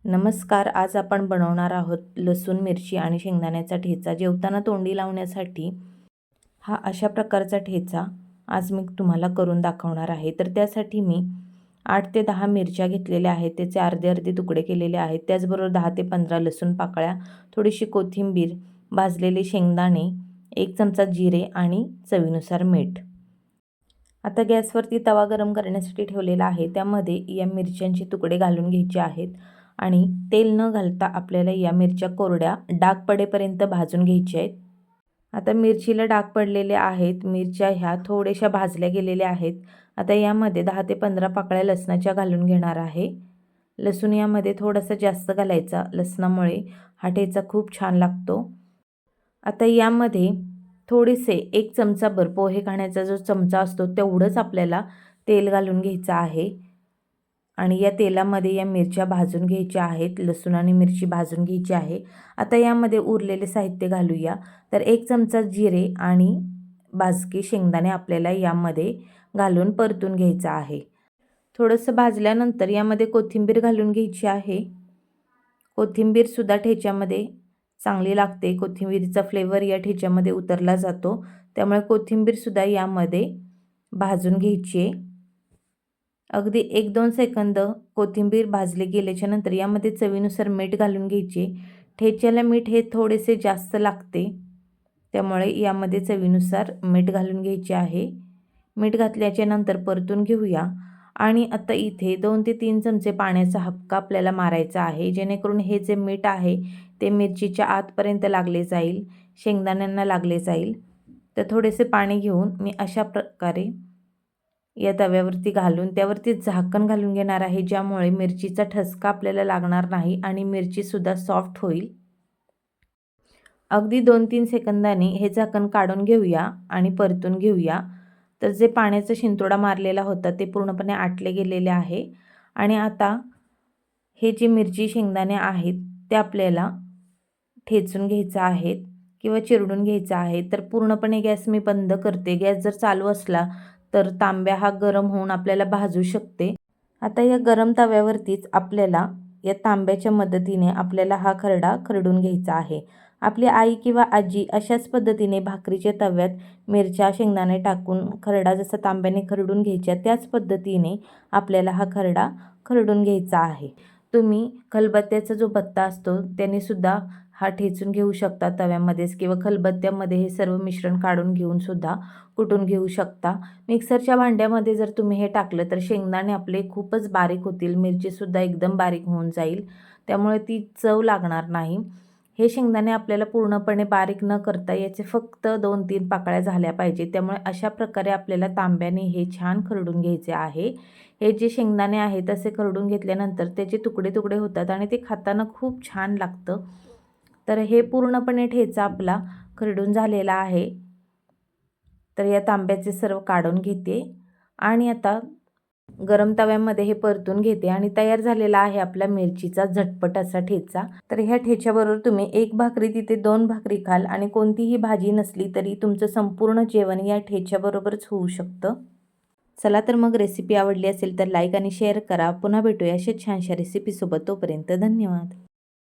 नमस्कार. आज आपण बनवणार आहोत लसूण, मिरची आणि शेंगदाण्याचा ठेचा. जेवताना तोंडी लावण्यासाठी हा अशा प्रकारचा ठेचा आज मी तुम्हाला करून दाखवणार आहे. तर त्यासाठी मी 8 ते 10 मिरच्या घेतलेल्या आहेत. त्याचे अर्धे अर्धे तुकडे केलेले आहेत. त्याचबरोबर 10 ते 15 लसूण पाकळ्या, थोडीशी कोथिंबीर, भाजलेले शेंगदाणे, 1 चमचा जिरे आणि चवीनुसार मीठ. आता गॅसवरती तवा गरम करण्यासाठी ठेवलेला आहे. त्यामध्ये या मिरच्यांचे तुकडे घालून घ्यायचे आहेत आणि तेल न घालता आपल्याला या मिरच्या कोरड्या डाग पडेपर्यंत भाजून घ्यायच्या आहेत. आता मिरचीला डाग पडलेले आहेत. मिरच्या ह्या थोड्याशा भाजल्या गेलेल्या आहेत. आता यामध्ये 10 ते 15 पाकळ्या लसणाच्या घालून घेणार आहे. लसूण यामध्ये थोडासा जास्त घालायचा. लसणामुळे हा ठेचा खूप छान लागतो. आता यामध्ये थोडेसे 1 चमचाभर पोहे खाण्याचा जो चमचा असतो तेवढंच आपल्याला तेल घालून घ्यायचं आहे आणि या तेलामध्ये या मिरच्या भाजून घ्यायच्या आहेत. लसूण आणि मिरची भाजून घ्यायची आहे. आता यामध्ये उरलेले साहित्य घालूया. तर 1 चमचा जिरे आणि भाजके शेंगदाणे आपल्याला यामध्ये घालून परतून घ्यायचं आहे. थोडंसं भाजल्यानंतर यामध्ये कोथिंबीर घालून घ्यायची आहे. कोथिंबीरसुद्धा ठेच्यामध्ये चांगली लागते. कोथिंबीरीचा फ्लेवर या ठेच्यामध्ये उतरला जातो. त्यामुळे कोथिंबीरसुद्धा यामध्ये भाजून घ्यायची आहे. अगदी 1-2 सेकंद कोथिंबीर भाजली गेल्याच्या नंतर यामध्ये चवीनुसार मीठ घालून घ्यायचे. ठेच्याला मीठ हे थोडेसे जास्त लागते. त्यामुळे यामध्ये चवीनुसार मीठ घालून घ्यायचे आहे. मीठ घातल्याच्या नंतर परतून घेऊया आणि आता इथे 2 ते 3 चमचे पाण्याचा हबका आपल्याला मारायचा आहे. जेणेकरून हे जे मीठ आहे ते मिरचीच्या आतपर्यंत लागले जाईल, शेंगदाण्यांना लागले जाईल. तर थोडेसे पाणी घेऊन मी अशा प्रकारे या तव्यावरती घालून त्यावरती झाकण घालून घेणार आहे. ज्यामुळे मिरचीचा ठसका आपल्याला लागणार नाही आणि मिरचीसुद्धा सॉफ्ट होईल. अगदी 2-3 सेकंदांनी हे झाकण काढून घेऊया आणि परतून घेऊया. तर जे पाण्याचा शिंतोडा मारलेला होता ते पूर्णपणे आटले गेलेले आहे आणि आता हे जे मिरची शेंगदाणे आहेत ते आपल्याला ठेचून घ्यायचं आहेत किंवा चिरडून घ्यायचं आहे. तर पूर्णपणे गॅस मी बंद करते. गॅस जर चालू असला तर तांब्या हा गरम होऊन आपल्याला भाजू शकते. आता या गरम तव्यावरतीच आपल्याला या तांब्याच्या मदतीने आपल्याला हा खरडा खरडून घ्यायचा आहे. आपली आई किंवा आजी अशाच पद्धतीने भाकरीच्या तव्यात मिरच्या, शेंगदाणे टाकून खरडा जसा तांब्याने खरडून घ्यायच्या त्याच पद्धतीने आपल्याला हा खरडा खरडून घ्यायचा आहे. तुम्ही खलबत्त्याचा जो बत्ता असतो त्याने सुद्धा हा ठेचून घेऊ शकता तव्यामध्येच किंवा खलबत्त्यामध्ये हे सर्व मिश्रण काढून घेऊन सुद्धा कुटून घेऊ शकता. मिक्सरच्या भांड्यामध्ये जर तुम्ही हे टाकलं तर शेंगदाणे आपले खूपच बारीक होतील, मिरचीसुद्धा एकदम बारीक होऊन जाईल. त्यामुळे ती चव लागणार नाही. हे शेंगदाणे आपल्याला पूर्णपणे बारीक न करता याचे फक्त 2-3 पाकळ्या झाल्या पाहिजे. त्यामुळे अशा प्रकारे आपल्याला तांब्याने हे छान खरडून घ्यायचे आहे. हे जे शेंगदाणे आहेत असे खरडून घेतल्यानंतर त्याचे तुकडे तुकडे होतात आणि ते खाताना खूप छान लागतं. तर हे पूर्णपणे ठेचा आपला खरडून झालेला आहे. तर या तांब्याचे सर्व काढून घेते आणि आता गरम तव्यामध्ये हे परतून घेते आणि तयार झालेला आहे आपला मिरचीचा झटपट असा ठेचा. तर ह्या ठेच्याबरोबर तुम्ही 1 भाकरी तिथे 2 भाकरी खाल आणि कोणतीही भाजी नसली तरी तुमचं संपूर्ण जेवण या ठेच्याबरोबरच होऊ शकतं. चला तर मग रेसिपी आवडली असेल तर लाईक आणि शेअर करा. पुन्हा भेटूया अशाच छानशा रेसिपीसोबत. तोपर्यंत धन्यवाद.